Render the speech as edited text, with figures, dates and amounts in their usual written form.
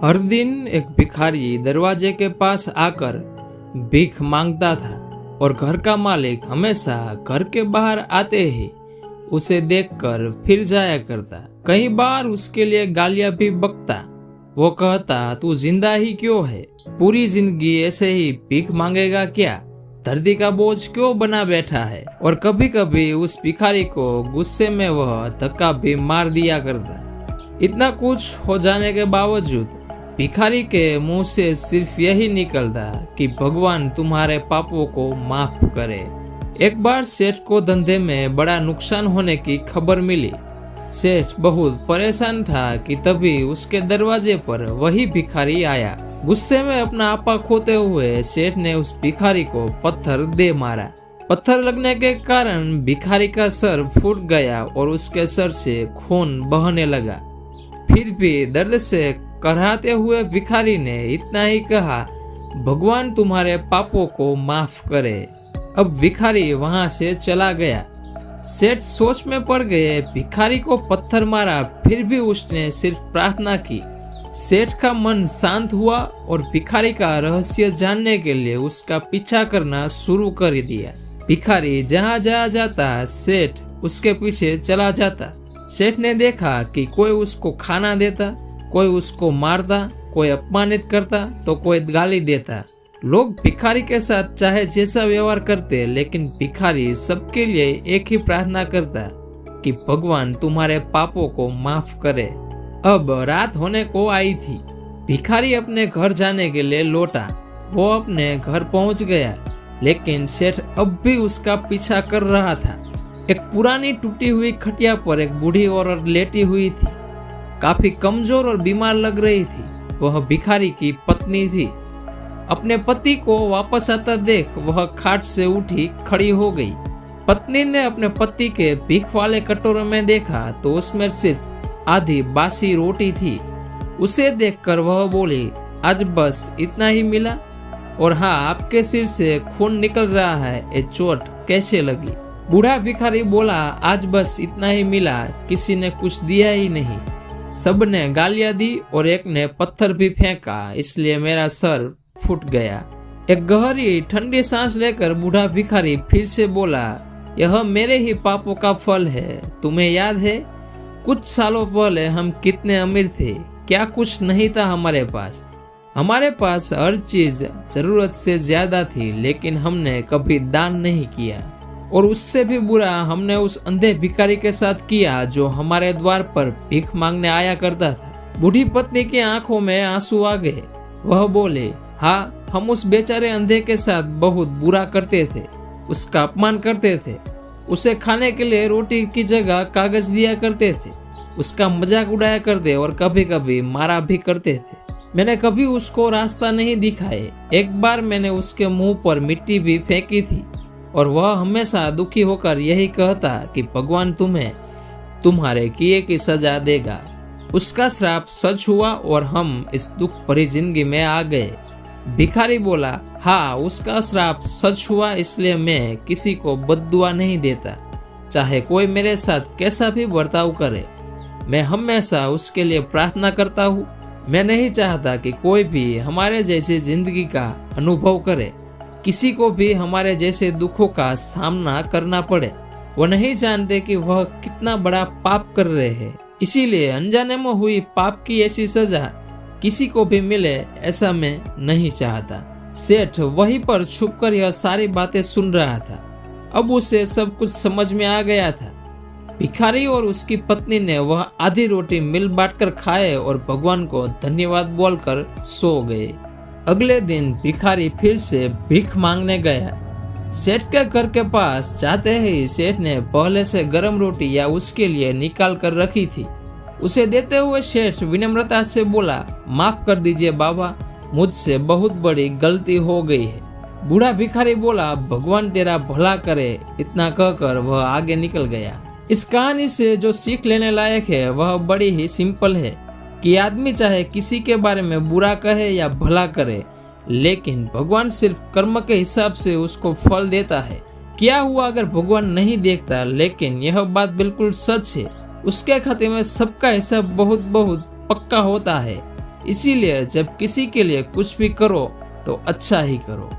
हर दिन एक भिखारी दरवाजे के पास आकर भीख मांगता था और घर का मालिक हमेशा घर के बाहर आते ही उसे देखकर फिर जाया करता। कई बार उसके लिए गालियां भी बकता। वो कहता, तू जिंदा ही क्यों है? पूरी जिंदगी ऐसे ही भीख मांगेगा क्या? धरती का बोझ क्यों बना बैठा है? और कभी कभी उस भिखारी को गुस्से में वह धक्का भी मार दिया करता। इतना कुछ हो जाने के बावजूद भिखारी के मुंह से सिर्फ यही निकलता कि भगवान तुम्हारे पापों को माफ करे। एक बार सेठ को धंधे में बड़ा नुकसान होने की खबर मिली। सेठ बहुत परेशान था कि तभी उसके दरवाजे पर वही भिखारी आया। गुस्से में अपना आपा खोते हुए सेठ ने उस भिखारी को पत्थर दे मारा। पत्थर लगने के कारण भिखारी का सर फूट गया और उसके सर से खून बहने लगा। फिर भी दर्द से कराहते हुए भिखारी ने इतना ही कहा, भगवान तुम्हारे पापों को माफ करे। अब भिखारी वहां से चला गया। सेठ सोच में पड़ गए। भिखारी को पत्थर मारा, फिर भी उसने सिर्फ प्रार्थना की। सेठ का मन शांत हुआ और भिखारी का रहस्य जानने के लिए उसका पीछा करना शुरू कर दिया। भिखारी जहाँ जहाँ जाता सेठ उसके पीछे चला जाता। सेठ ने देखा कि कोई उसको खाना देता, कोई उसको मारता, कोई अपमानित करता तो कोई गाली देता। लोग भिखारी के साथ चाहे जैसा व्यवहार करते, लेकिन भिखारी सबके लिए एक ही प्रार्थना करता कि भगवान तुम्हारे पापों को माफ करे। अब रात होने को आई थी। भिखारी अपने घर जाने के लिए लौटा। वो अपने घर पहुंच गया, लेकिन सेठ अब भी उसका पीछा कर रहा था। एक पुरानी टूटी हुई खटिया पर एक बूढ़ी औरत लेटी हुई थी। काफी कमजोर और बीमार लग रही थी। वह भिखारी की पत्नी थी। अपने पति को वापस आता देख वह खाट से उठी खड़ी हो गई। पत्नी ने अपने पति के भीख वाले कटोरे में देखा तो उसमें सिर्फ आधी बासी रोटी थी। उसे देखकर वह बोली, आज बस इतना ही मिला? और हाँ, आपके सिर से खून निकल रहा है, ये चोट कैसे लगी? बूढ़ा भिखारी बोला, आज बस इतना ही मिला, किसी ने कुछ दिया ही नहीं। सब ने गालियां दी और एक ने पत्थर भी फेंका, इसलिए मेरा सर फूट गया। एक गहरी ठंडी सांस लेकर बूढ़ा भिखारी फिर से बोला, यह मेरे ही पापों का फल है। तुम्हें याद है कुछ सालों पहले हम कितने अमीर थे? क्या कुछ नहीं था हमारे पास? हमारे पास हर चीज जरूरत से ज्यादा थी, लेकिन हमने कभी दान नहीं किया। और उससे भी बुरा हमने उस अंधे भिखारी के साथ किया जो हमारे द्वार पर भीख मांगने आया करता था। बूढ़ी पत्नी की आंखों में आंसू आ गए। वह बोले, हाँ, हम उस बेचारे अंधे के साथ बहुत बुरा करते थे, उसका अपमान करते थे, उसे खाने के लिए रोटी की जगह कागज दिया करते थे, उसका मजाक उड़ाया करते और कभी कभी मारा भी करते थे। मैंने कभी उसको रास्ता नहीं दिखाए। एक बार मैंने उसके मुंह पर मिट्टी भी फेंकी थी और वह हमेशा दुखी होकर यही कहता कि भगवान तुम्हें तुम्हारे किए की सजा देगा। उसका श्राप सच हुआ और हम इस दुख भरी जिंदगी में आ गए। भिखारी बोला, हाँ, उसका श्राप सच हुआ, इसलिए मैं किसी को बद्दुआ नहीं देता, चाहे कोई मेरे साथ कैसा भी बर्ताव करे। मैं हमेशा उसके लिए प्रार्थना करता हूँ। मैं नहीं चाहता कि कोई भी हमारे जैसी जिंदगी का अनुभव करे, किसी को भी हमारे जैसे दुखों का सामना करना पड़े। वो नहीं जानते कि वह कितना बड़ा पाप कर रहे हैं, इसीलिए अनजाने में हुई पाप की ऐसी सजा किसी को भी मिले, ऐसा मैं नहीं चाहता। सेठ वहीं पर छुपकर यह सारी बातें सुन रहा था। अब उसे सब कुछ समझ में आ गया था। भिखारी और उसकी पत्नी ने वह आधी रोटी मिल बांटकर खाए और भगवान को धन्यवाद बोलकर सो गए। अगले दिन भिखारी फिर से भीख मांगने गया। सेठ के घर के पास जाते ही सेठ ने पहले से गर्म रोटी या उसके लिए निकाल कर रखी थी। उसे देते हुए सेठ विनम्रता से बोला, माफ कर दीजिए बाबा, मुझसे बहुत बड़ी गलती हो गई है। बूढ़ा भिखारी बोला, भगवान तेरा भला करे। इतना कहकर वह आगे निकल गया। इस कहानी से जो सीख लेने लायक है वह बड़ी ही सिंपल है कि आदमी चाहे किसी के बारे में बुरा कहे या भला करे, लेकिन भगवान सिर्फ कर्म के हिसाब से उसको फल देता है। क्या हुआ अगर भगवान नहीं देखता? लेकिन यह बात बिल्कुल सच है, उसके खाते में सबका हिसाब बहुत बहुत पक्का होता है। इसीलिए जब किसी के लिए कुछ भी करो तो अच्छा ही करो।